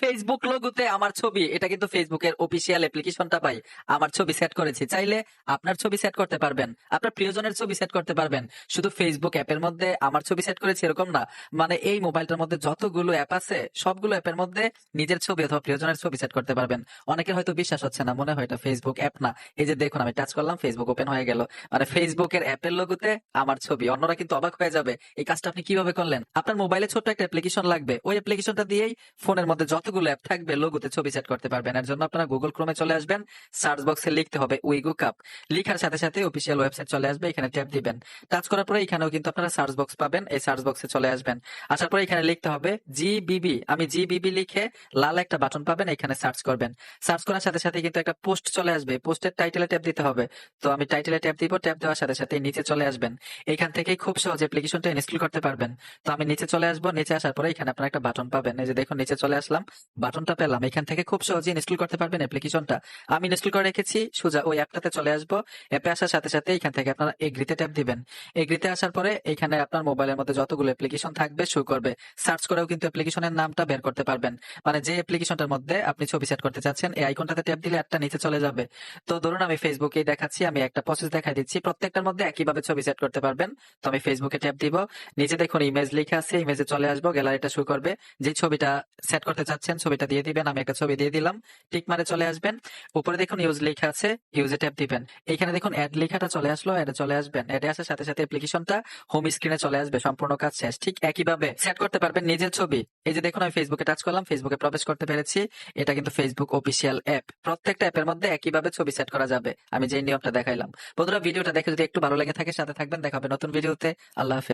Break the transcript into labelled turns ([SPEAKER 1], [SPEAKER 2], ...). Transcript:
[SPEAKER 1] Facebook লোগোতে আমার ছবি, এটা কিন্তু ফেসবুকের অফিসিয়াল অ্যাপ্লিকেশনটা পাই। আমার ছবি সেট করেছি, চাইলে আপনার ছবি সেট করতে পারবেন, আপনার প্রিয়জনের ছবি সেট করতে পারবেন। শুধু ফেসবুক অ্যাপের মধ্যে আমার ছবি সেট করেছি এরকম না, মানে এই মোবাইলটার মধ্যে যতগুলো অ্যাপ আছে সবগুলো অ্যাপের মধ্যে নিজের ছবি অথবা প্রিয়জনের ছবি সেট করতে পারবেন। অনেকের হয়তো বিশ্বাস হচ্ছে না, মনে হয় এটা ফেসবুক অ্যাপ না। এই যে দেখুন, আমি টাচ করলাম, ফেসবুক ওপেন হয়ে গেল, মানে ফেসবুকের অ্যাপের লোগোতে আমার ছবি। অন্যরা কিন্তু অবাক হয়ে যাবে, এই কাজটা আপনি কিভাবে করলেন। আপনার মোবাইলে ছোট্ট একটা অ্যাপ্লিকেশন লাগবে, ওই অ্যাপ্লিকেশনটা দিয়েই ফোনের মধ্যে যতগুলো অ্যাপ থাকবে লোগোতে ছবি সেট করতে পারবেন। এর জন্য আপনারা গুগল ক্রোমে চলে আসবেন, সার্চ বক্সে লিখতে হবে উইগো কাপ। লিখার সাথে সাথে অফিসিয়াল ওয়েবসাইট চলে আসবে, এখানে ট্যাপ দিবেন। টাচ করার পরে এখানেও কিন্তু আপনারা সার্চ বক্স পাবেন, এই সার্চ বক্সে চলে আসবেন। আসার পরে এখানে লিখতে হবে জিবিবি। আমি জিবিবি লিখে লাল একটা বাটন পাবেন, এখানে সার্চ করবেন। সার্চ করার সাথে সাথে কিন্তু একটা পোস্ট চলে আসবে, পোস্টের টাইটেলে ট্যাপ দিতে হবে। তো আমি টাইটেলে ট্যাপ দিব, ট্যাপ দেওয়ার সাথে সাথে নিচে চলে আসবেন। এখান থেকে খুব সহজ অ্যাপ্লিকেশনটা ইনস্টল করতে পারবেন। তো আমি নিচে চলে আসবো, নিচে আসার পরে এখানে আপনারা একটা বাটন পাবেন, এই যে দেখুন নিচে চলে আসলাম, বাটনটা পেলাম। এখান থেকে খুব সহজে ইনস্টল করতে পারবেন অ্যাপ্লিকেশনটা। আমি ইনস্টল করে রেখেছি, সোজা ওই অ্যাপটাতে চলে আসবো। অ্যাপে আসার সাথে সাথে এখান থেকে আপনারা এগ্রিতে ট্যাপ দিবেন। এগ্রিতে আসার পরে এখানে আপনার মোবাইলের মধ্যে যতগুলো অ্যাপ্লিকেশন থাকবে শো করবে। সার্চ করেও কিন্তু অ্যাপ্লিকেশনের নামটা বের করতে পারবেন, মানে যে অ্যাপ্লিকেশনটার মধ্যে আপনি ছবি সেট করতে চাচ্ছেন এই আইকনটাতে ট্যাপ দিলে একটা নিচে চলে যাবে। তো ধরুন আমি ফেসবুকেই দেখাচ্ছি, আমি একটা প্রসেস দেখাই দিচ্ছি, প্রত্যেকটার মধ্যে একইভাবে ছবি সেট করতে পারবেন। তো আমি ফেসবুকে ট্যাপ দিব, নিচে দেখুন ইমেজ লেখা আছে, ইমেজে চলে আসবো, গ্যালারিটা শো করবে। যে ছবিটা সেট করতে চাচ্ছেন ছবিটা দিয়ে দিবেন, আমি একটা ছবি দিয়ে দিলাম, টিক মারে চলে আসবেন। উপরে দেখুন ইউজ লেখা আছে, ইউজে ট্যাপ দিবেন। এখানে দেখুন অ্যাড লেখাটা চলে আসলো, অ্যাডে চলে আসবেন। অ্যাডে আসার সাথে সাথে অ্যাপ্লিকেশনটা হোম স্ক্রিনে চলে আসবে, সম্পূর্ণ কাজ শেষ। ঠিক একইভাবে সেট করতে পারবেন নিজের ছবি। এই যে দেখুন আমি ফেসবুকে টাচ করলাম, ফেসবুকে প্রবেশ করতে পেরেছি। এটা কিন্তু ফেসবুক অফিসিয়াল অ্যাপ, প্রত্যেকটা অ্যাপের মধ্যে একইভাবে ছবি সেট করা যাবে, আমি যে নিয়মটা দেখাইলাম। বন্ধুরা ভিডিওটা দেখে যদি একটু ভালো লেগে থাকে সাথে থাকবেন, দেখা হবে নতুন ভিডিওতে। আল্লাহ হাফেজ।